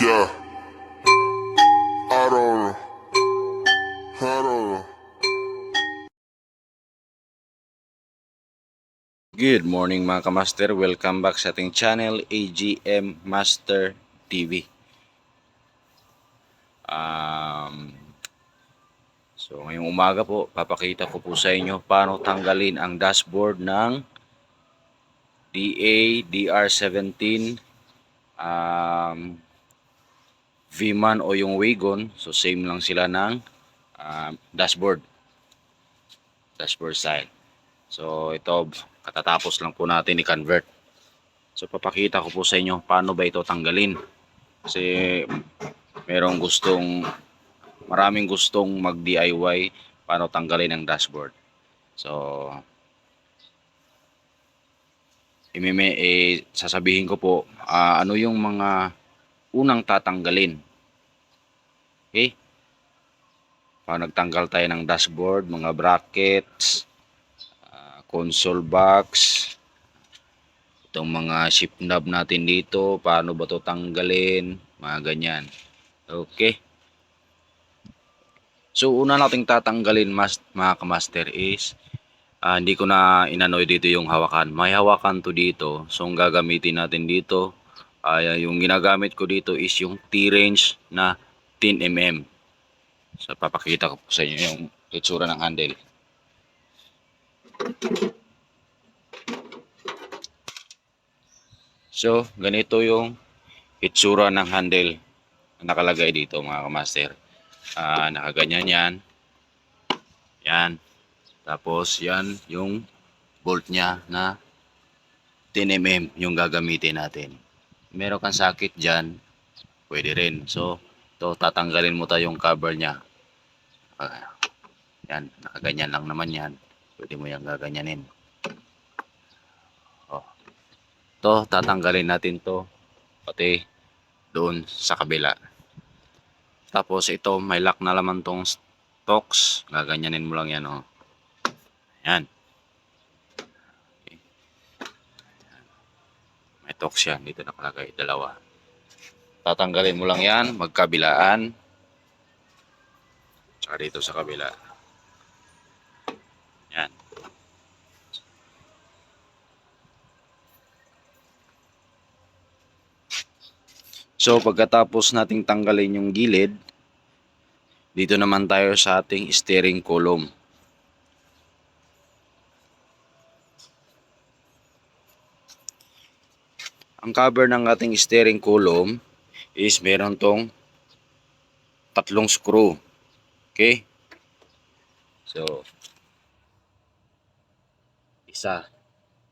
Yeah, I don't know. I don't know. Good morning mga kamaster, welcome back sa ating channel AGM Master TV. So ngayong umaga po, papakita ko po sa inyo paano tanggalin ang dashboard ng DA DR17 V-Man o yung Wagon. So same lang sila ng dashboard style. So ito, katatapos lang po natin i-convert. So papakita ko po sa inyo paano ba ito tanggalin. Kasi maraming gustong mag-DIY paano tanggalin ang dashboard. So sasabihin ko po ano yung mga unang tatanggalin. Okay? Paano nagtanggal tayo ng dashboard, mga brackets, console box, itong mga shift knob natin dito, paano ba to tanggalin, mga ganyan. Okay. So una nating tatanggalin mga kamaster is hindi ko na inanoy dito yung hawakan. May hawakan to dito. So ang gagamitin natin dito, yung ginagamit ko dito is yung T-range na 10mm. So papakita ko po sa inyo yung itsura ng handle. So ganito yung itsura ng handle na nakalagay dito mga kamaster. Nakaganyan yan. Yan. Tapos yan yung bolt niya na 10mm yung gagamitin natin. Meron kang sakit dyan, pwede rin. So ito, tatanggalin mo tayong cover niya. Yan, nakaganyan lang naman yan. Pwede mo yung gaganyanin. Oh. Ito, tatanggalin natin to pati doon sa kabila. Tapos ito, may lock na naman tong stocks. Gaganyanin mo lang yan. Oh. Yan. Okay. May stocks yan. Dito nakalagay, dalawa. Tatanggalin mo lang yan, magkabilaan. Tsaka dito sa kabila. Yan. So pagkatapos nating tanggalin yung gilid, dito naman tayo sa ating steering column. Ang cover ng ating steering column is meron tong tatlong screw. Okay? So isa,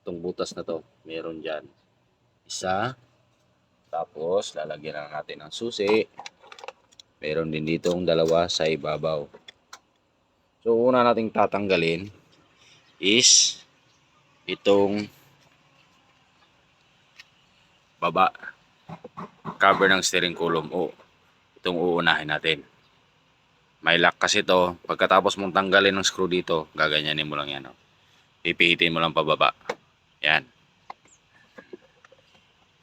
itong butas na to, meron dyan. Isa, tapos lalagyan na natin ng susi. Meron din ditong dalawa sa ibabaw. So una nating tatanggalin is itong baba, cover ng steering column, o itong uunahin natin. May lock kasi to. Pagkatapos mong tanggalin ng screw dito, gaganyanin mo lang yan. Oh. Pipihitin mo lang pababa. Yan.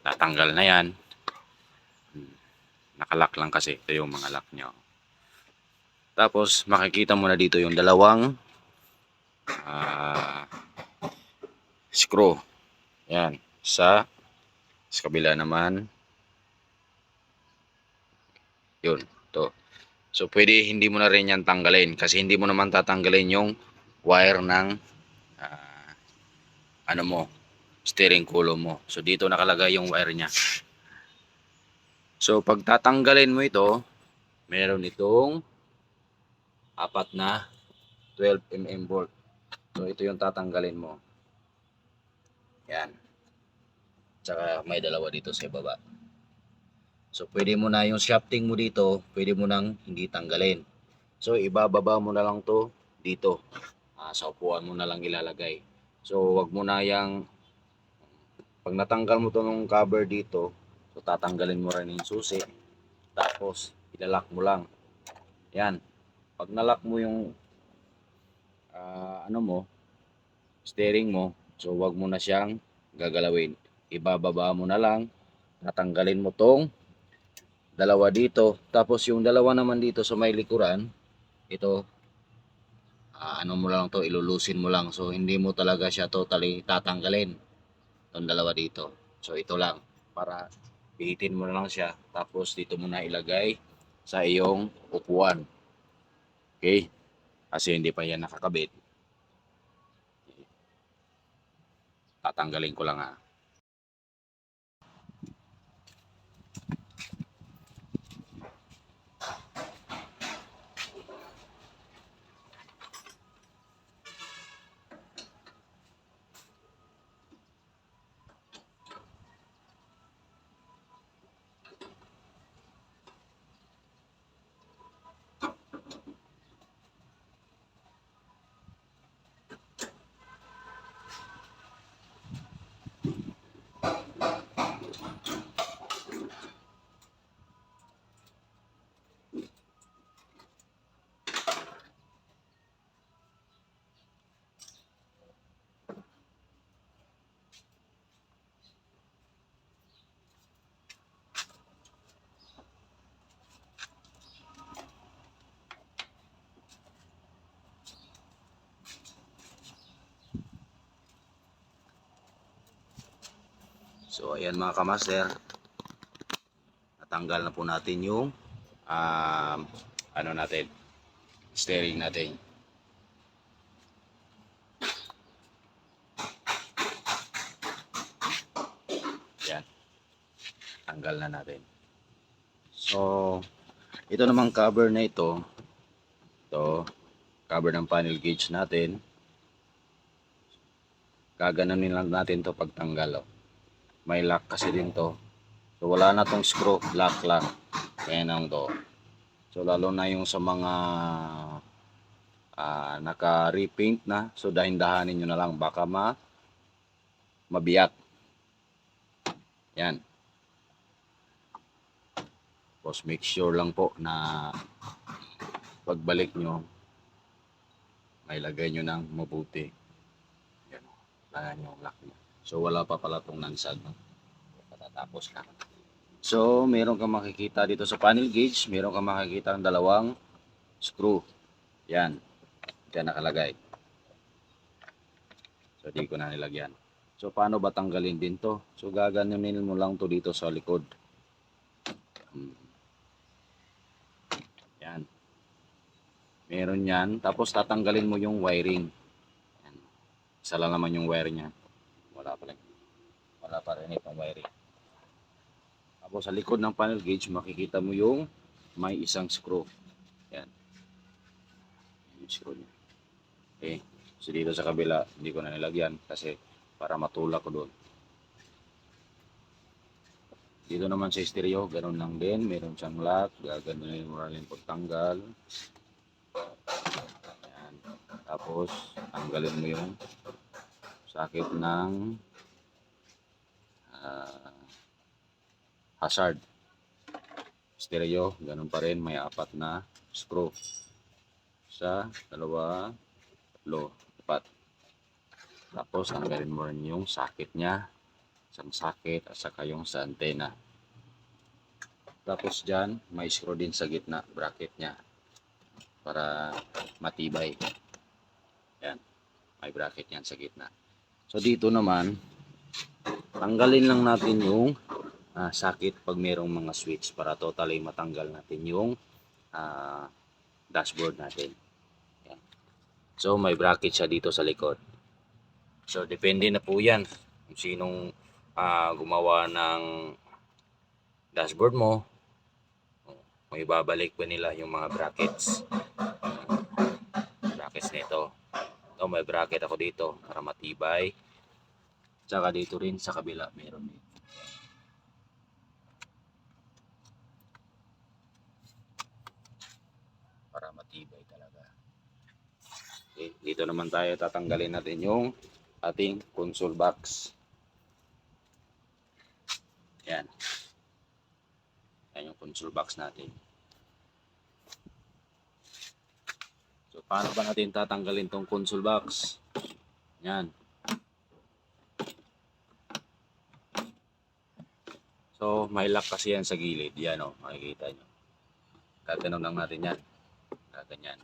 Natanggal na yan. Nakalock lang kasi. Ito yung mga lock nyo. Tapos makikita mo na dito yung dalawang screw. Yan. Sa kabila naman. Yun. To. So pwede hindi mo na rin yan tanggalin. Kasi hindi mo naman tatanggalin yung wire ng steering column mo. So dito nakalagay yung wire niya. So pag tatanggalin mo ito, meron itong apat na 12mm bolt. So ito yung tatanggalin mo. Yan. Tsaka may dalawa dito sa baba. So pwede mo na yung shafting mo dito, pwede mo nang hindi tanggalin. So ibababa mo na lang to dito. Sa upuan mo na lang ilalagay. So wag mo na yung pag natanggal mo to ng cover dito, so tatanggalin mo rin yung susi. Tapos ilalak mo lang. Yan. Pag nalock mo yung steering mo, so wag mo na siyang gagalawin. Ibababa mo na lang, tatanggalin mo tong dalawa dito. Tapos yung dalawa naman dito sa may likuran, ito, ano mo lang to, ilulusin mo lang. So, hindi mo talaga siya totally tatanggalin. Itong dalawa dito. So, ito lang. Para pihitin mo na lang siya. Tapos, dito mo na ilagay sa iyong upuan. Okay? Kasi hindi pa yan nakakabit. Tatanggalin ko lang ha. So, ayan mga kamaster. Natanggal na po natin yung ano natin, steering natin. Yan. Tanggal na natin. So, ito namang cover na ito. Ito, cover ng panel gauge natin. Gaganunin lang natin to pagtanggal. Oh. May lock kasi din to. So, wala na tong screw. Lock lang. Kaya nang to. So, lalo na yung sa mga naka-repaint na. So, dahin-dahanin nyo na lang. Baka mabiyak. Yan. Tapos, make sure lang po na pagbalik nyo, may lagay nyo ng mabuti. Yan. Lagay nyo yung lock nyo. So, wala pa pala itong nansag. No? Patatapos lang. So, meron kang makikita dito sa panel gauge. Meron kang makikita ng dalawang screw. Yan. Diyan nakalagay. So, di ko na nilagyan. So, paano ba tanggalin din to? So, gaganunin mo lang to dito sa likod. Yan. Meron yan. Tapos, tatanggalin mo yung wiring. Yan. Isa lang naman yung wire niya. Wala pa rin. Wala pa rin itong wiring. Tapos, sa likod ng panel gauge, makikita mo yung may isang screw. Yan. Yung screw niya. Okay. So, dito sa kabila, hindi ko na nilagyan kasi para matulak ko doon. Dito naman sa stereo, ganun lang din. Meron siyang lock. Gaganunin mo rin pagtanggal. Ayan. Tapos, tanggalin mo yung sakit ng hazard. Stereo, ganun pa rin. May 4 na screw. Sa dalawa, tatlo, 4. Tapos, tanggalin mo rin yung sakit niya. Isang sakit at saka yung sa antena. Tapos dyan, may screw din sa gitna, bracket niya. Para matibay. Yan. May bracket yan sa gitna. So dito naman, tanggalin lang natin yung sakit pag merong mga switch para totally matanggal natin yung dashboard natin. Yan. So may bracket siya dito sa likod. So depende na po yan kung sinong gumawa ng dashboard mo. Kung ibabalik pa nila yung mga brackets. Brackets nito. Ito may bracket ako dito para matibay. Tsaka dito rin sa kabila meron din. Para matibay talaga. Okay, dito naman tayo tatanggalin natin yung ating console box. Yan. Yan yung console box natin. So, paano ba natin tatanggalin tong console box? Yan. So, may lock kasi yan sa gilid. Yan o, makikita nyo. Gaganon lang natin yan. Gaganyan.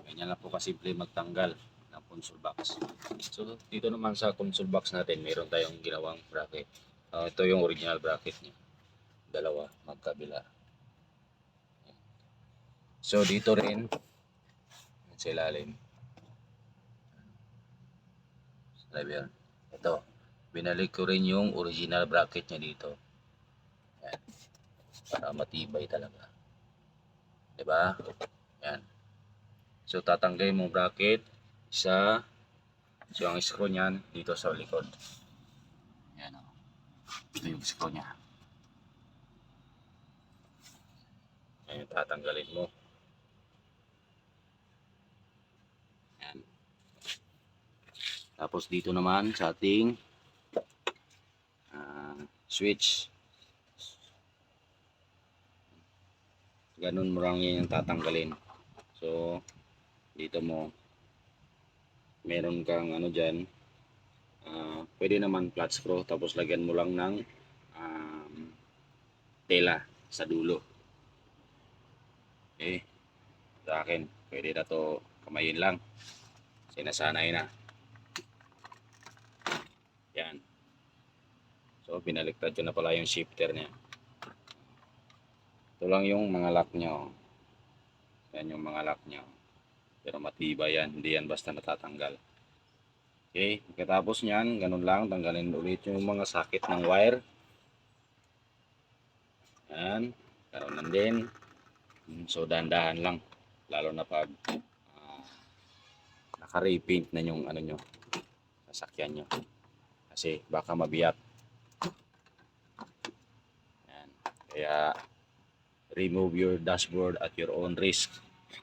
Ganyan lang po kasimple magtanggal ng console box. So, dito naman sa console box natin, meron tayong ginawang bracket. Ito yung original bracket niya. Dalawa, magkabila. So, dito rin, sa ilalim. Driver. Ito, binalik ko rin yung original bracket niya dito. Yan. Para matibay talaga. Diba? Yan. So, tatanggalin mo bracket. Isa. So, ang screw niyan dito sa likod. Yan o. Ito yung screw niya. Yan yung tatanggalin mo. Yan. Tapos dito naman sa ating switch. Ganun mo lang yan yung tatanggalin. So, dito mo meron kang ano dyan, pwede naman flat screw, tapos lagyan mo lang ng tela sa dulo. Okay, sa akin pwede na to kamayin lang, sinasanay na. Yan. So, binaliktad ko na pala yung shifter niya. Ito lang yung mga lock nyo. Yan yung mga lock nyo. Pero matibay yan, hindi yan basta natatanggal. Okay, pagkatapos nyan, ganun lang, tanggalin ulit yung mga sakit ng wire. Yan, ganun lang din. So, dahan-dahan lang, lalo na pag naka-repaint na yung ano nyo, sasakyan nyo. Kasi baka mabiyat. Yan, kaya remove your dashboard at your own risk.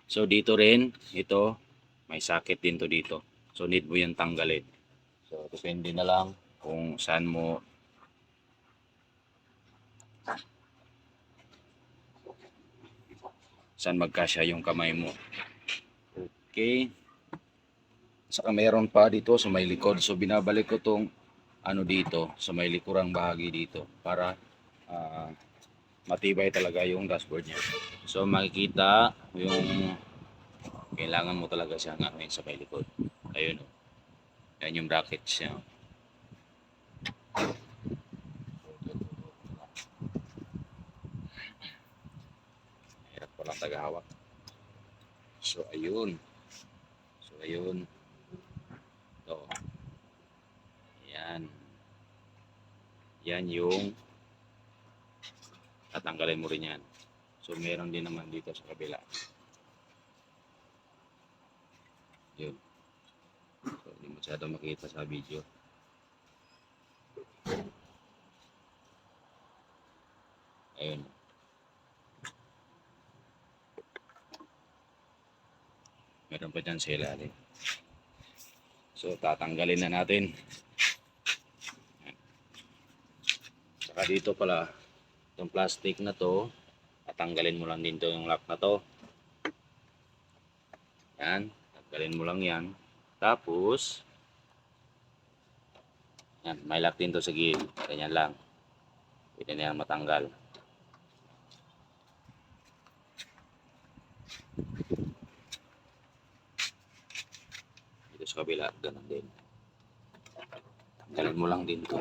So, dito rin, ito, may sakit din to dito. So, need mo yung tanggalin. So, depende na lang kung saan magkasya yung kamay mo. Okay. Saka meron pa dito sa may likod. So, binabalik ko tong ano dito, sa may likurang bahagi dito para matibay talaga yung dashboard niya. So, makikita yung kailangan mo talaga siyang anuin sa may likod. Ayun o. Yan yung brackets niya. Hirap walang tagahawak. So, ayun. Ito. Yan. Yan yung tatanggalin mo rin yan. So, meron din naman dito sa kabila. Yun. So, hindi masyado makita sa video. Ayun. Meron pa dyan sa ilalim. So, tatanggalin na natin. Saka dito pala, itong plastic na to, tatanggalin mo lang din to yung lock na to. Yan, tanggalin mo lang yan. Tapos, yan, may lock din to sa gilid. Ganyan lang. Pwede na yan matanggal. Dito sa kabila, ganun din. Tanggalin mo lang din to.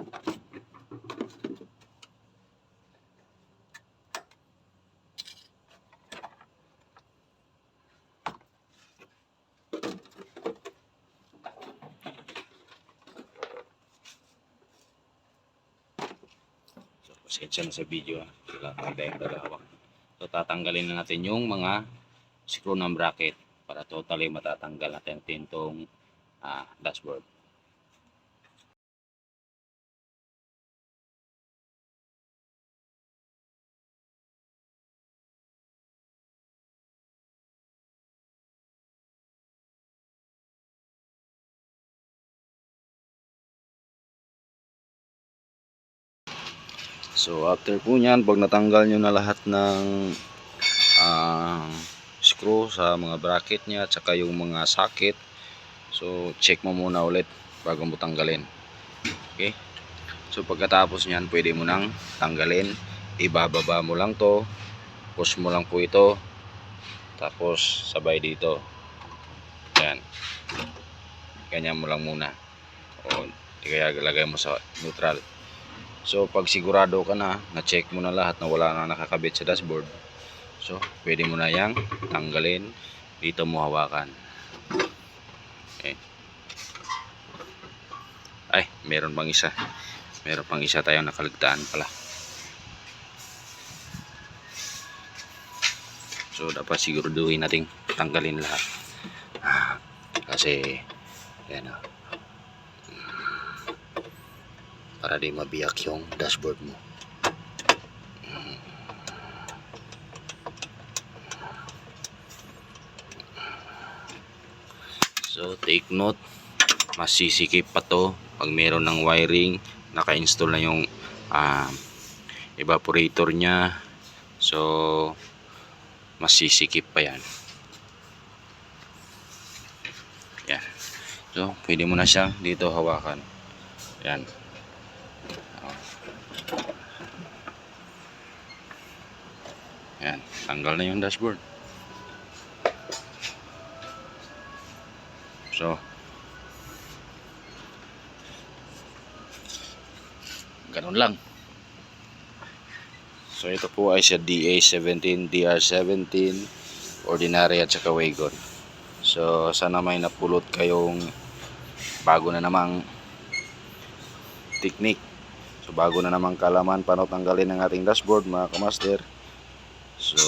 Pasensya na sa video, wala tayong dalawang. So, tatanggalin na natin yung mga screw ng bracket para totally matatanggal natin itong dashboard. So, after po nyan, pag natanggal nyo na lahat ng screw sa mga bracket nya at saka yung mga socket, so check mo muna ulit bago mo tanggalin. Okay, So pagkatapos niyan, pwede mo nang tanggalin. Ibababa mo lang to, push mo lang po ito, tapos sabay dito. Yan, ganyan mo lang muna, o kaya lagay mo sa neutral. So pag sigurado ka na check mo na lahat na wala na nakakabit sa dashboard, so pwede mo na yang tanggalin. Dito mo hawakan. Okay. Ay, meron pang isa tayong nakaligtaan pala. So dapat siguraduhin nating tanggalin lahat, kasi yan, para di mabiyak yung dashboard mo. So take note, masisikip pa to pag meron ng wiring, naka-install na yung evaporator nya. So masisikip pa yan. Yan. So pwede mo na siyang dito hawakan. Yan. Yan, tanggal na yung dashboard. So ganun lang. So ito po ay sa DA17, DR17, ordinary at saka wagon. So sana may napulot kayong bago na namang technique. So bago na namang kalaman paano tanggalin ang ating dashboard, mga kamaster. So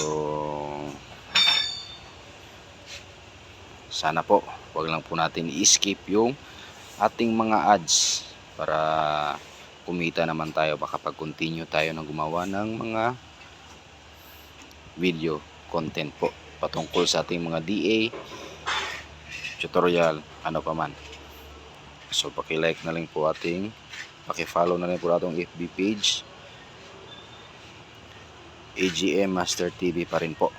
sana po wag lang po natin i-skip yung ating mga ads para kumita naman tayo, makapag-continue tayo na gumawa ng mga video content po patungkol sa ating mga DA tutorial, ano pa man. So paki-like na lang po paki-follow na lang po atong FB page, AGM Master TV pa rin po.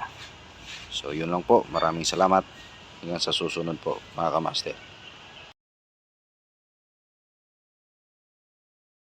So yun lang po, maraming salamat, hanggang sa susunod po, mga kamaster.